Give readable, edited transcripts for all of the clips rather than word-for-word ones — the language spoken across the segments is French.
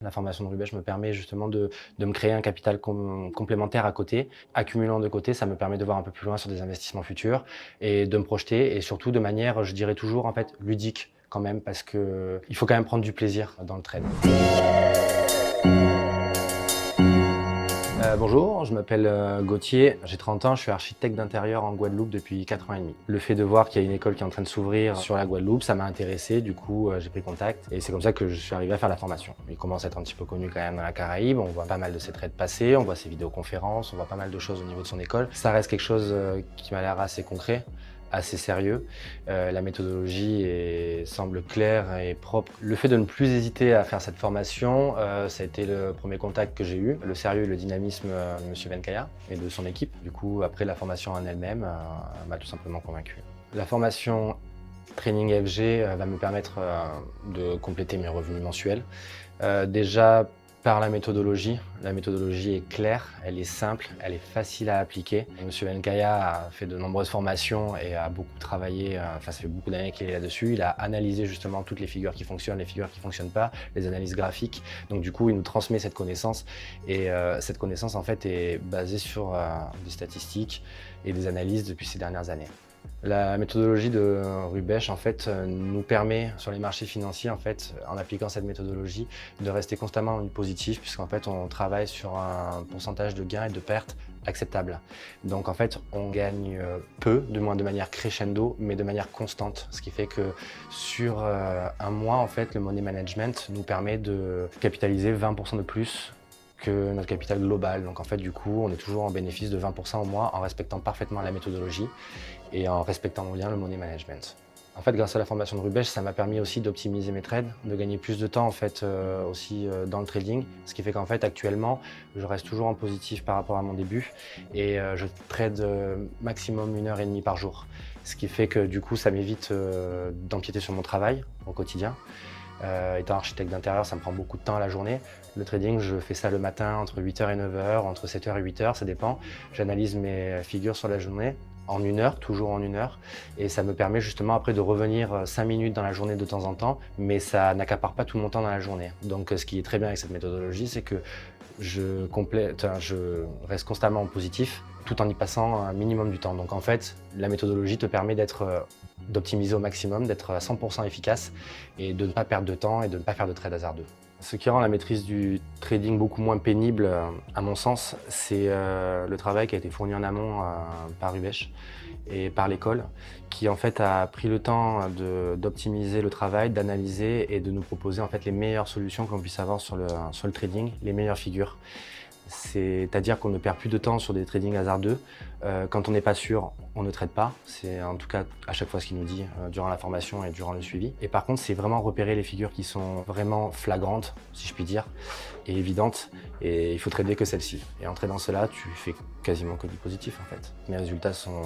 La formation de Rubesch me permet justement de me créer un capital complémentaire à côté. Accumulant de côté, ça me permet de voir un peu plus loin sur des investissements futurs et de me projeter et surtout de manière, je dirais toujours en fait, ludique quand même parce qu'il faut quand même prendre du plaisir dans le trade. Bonjour, je m'appelle Gauthier, j'ai 30 ans, je suis architecte d'intérieur en Guadeloupe depuis 4 ans et demi. Le fait de voir qu'il y a une école qui est en train de s'ouvrir sur la Guadeloupe, ça m'a intéressé, du coup j'ai pris contact et c'est comme ça que je suis arrivé à faire la formation. Il commence à être un petit peu connu quand même dans la Caraïbe, on voit pas mal de ses trades passer, on voit ses vidéoconférences, on voit pas mal de choses au niveau de son école. Ça reste quelque chose qui m'a l'air assez concret, assez sérieux. La méthodologie semble claire et propre. Le fait de ne plus hésiter à faire cette formation, ça a été le premier contact que j'ai eu. Le sérieux et le dynamisme de M. Venkaya et de son équipe. Du coup, après la formation en elle-même, m'a tout simplement convaincu. La formation Training FG va me permettre de compléter mes revenus mensuels. Déjà, par la méthodologie est claire, elle est simple, elle est facile à appliquer. Monsieur Venkaya a fait de nombreuses formations et a beaucoup travaillé, ça fait beaucoup d'années qu'il est là-dessus. Il a analysé justement toutes les figures qui fonctionnent, les figures qui ne fonctionnent pas, les analyses graphiques. Donc du coup, il nous transmet cette connaissance et cette connaissance en fait est basée sur des statistiques et des analyses depuis ces dernières années. La méthodologie de Rubesch en fait, nous permet sur les marchés financiers, en fait, en appliquant cette méthodologie, de rester constamment en positif puisqu'en fait on travaille sur un pourcentage de gains et de pertes acceptable. Donc en fait on gagne peu, de manière crescendo, mais de manière constante. Ce qui fait que sur un mois, en fait, le money management nous permet de capitaliser 20% de plus que notre capital global. Donc en fait, du coup, on est toujours en bénéfice de 20% au mois en respectant parfaitement la méthodologie et en respectant bien le money management. En fait, grâce à la formation de Rubesch, ça m'a permis aussi d'optimiser mes trades, de gagner plus de temps en fait, aussi dans le trading. Ce qui fait qu'en fait, actuellement, je reste toujours en positif par rapport à mon début et je trade maximum 1h30 par jour. Ce qui fait que du coup, ça m'évite d'empiéter sur mon travail au quotidien. Étant architecte d'intérieur, ça me prend beaucoup de temps à la journée. Le trading, je fais ça le matin entre 8h et 9h, entre 7h et 8h, ça dépend. J'analyse mes figures sur la journée en 1 heure, toujours en 1 heure. Et ça me permet justement après de revenir 5 minutes dans la journée de temps en temps, mais ça n'accapare pas tout mon temps dans la journée. Donc ce qui est très bien avec cette méthodologie, c'est que je reste constamment en positif tout en y passant un minimum du temps. Donc en fait, la méthodologie te permet d'optimiser au maximum, d'être à 100% efficace et de ne pas perdre de temps et de ne pas faire de trade hasardeux. Ce qui rend la maîtrise du trading beaucoup moins pénible, à mon sens, c'est le travail qui a été fourni en amont par Rubesch et par l'école, qui en fait a pris le temps d'optimiser le travail, d'analyser et de nous proposer en fait les meilleures solutions qu'on puisse avoir sur le trading, les meilleures figures. C'est-à-dire qu'on ne perd plus de temps sur des tradings hasardeux. Quand on n'est pas sûr, on ne trade pas. C'est en tout cas à chaque fois ce qu'il nous dit durant la formation et durant le suivi. Et par contre, c'est vraiment repérer les figures qui sont vraiment flagrantes, si je puis dire, et évidentes. Et il faut trader que celles-ci. Et en tradant cela, tu fais quasiment que du positif en fait. Mes résultats sont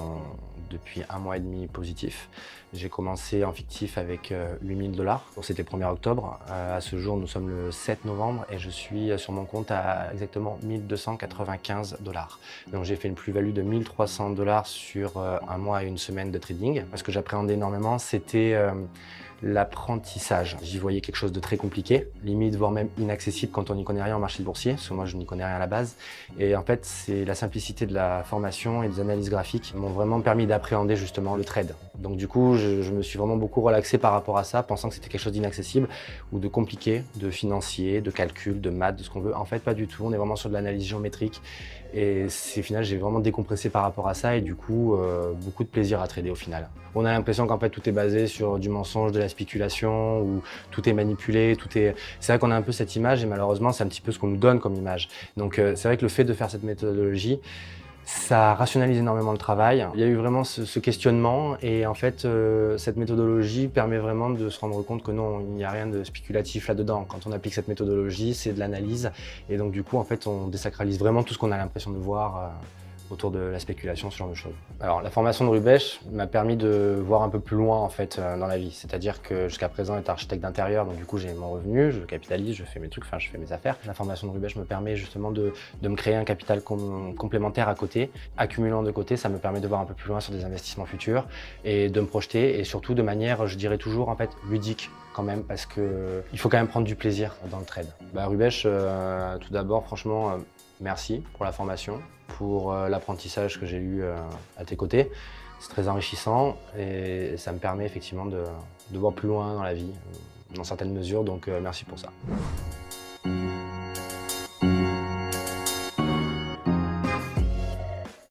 depuis 1 mois et demi positifs. J'ai commencé en fictif avec 8 000 $. C'était le 1er octobre. À ce jour, nous sommes le 7 novembre et je suis sur mon compte à exactement 1 295 $. Donc j'ai fait une plus-value de 1 300 $ sur 1 mois et 1 semaine de trading. Ce que j'appréhendais énormément, c'était l'apprentissage. J'y voyais quelque chose de très compliqué, limite voire même inaccessible quand on n'y connaît rien en marché boursier, parce que moi je n'y connais rien à la base. Et en fait, c'est la simplicité de la formation et des analyses graphiques qui m'ont vraiment permis d'appréhender justement le trade. Donc du coup, je me suis vraiment beaucoup relaxé par rapport à ça, pensant que c'était quelque chose d'inaccessible ou de compliqué, de financier, de calcul, de maths, de ce qu'on veut. En fait, pas du tout. On est vraiment sur de l'analyse géométrique. Et au final, j'ai vraiment décompressé par rapport à ça et du coup, beaucoup de plaisir à trader au final. On a l'impression qu'en fait, tout est basé sur du mensonge, de la spéculation, où tout est manipulé, C'est vrai qu'on a un peu cette image et malheureusement, c'est un petit peu ce qu'on nous donne comme image. Donc c'est vrai que le fait de faire cette méthodologie, ça rationalise énormément le travail. Il y a eu vraiment ce questionnement et en fait, cette méthodologie permet vraiment de se rendre compte que non, il n'y a rien de spéculatif là-dedans. Quand on applique cette méthodologie, c'est de l'analyse et donc du coup, en fait, on désacralise vraiment tout ce qu'on a l'impression de voir autour de la spéculation, ce genre de choses. Alors la formation de Rubèche m'a permis de voir un peu plus loin en fait dans la vie. C'est-à-dire que jusqu'à présent, j'étais architecte d'intérieur, donc du coup j'ai mon revenu, je capitalise, je fais mes trucs, enfin je fais mes affaires. La formation de Rubèche me permet justement de me créer un capital complémentaire à côté. Accumulant de côté, ça me permet de voir un peu plus loin sur des investissements futurs et de me projeter, et surtout de manière, je dirais toujours en fait, ludique quand même, parce que il faut quand même prendre du plaisir dans le trade. Rubèche, tout d'abord, franchement, merci pour la formation, pour l'apprentissage que j'ai eu à tes côtés. C'est très enrichissant et ça me permet effectivement de voir plus loin dans la vie, dans certaines mesures, donc merci pour ça.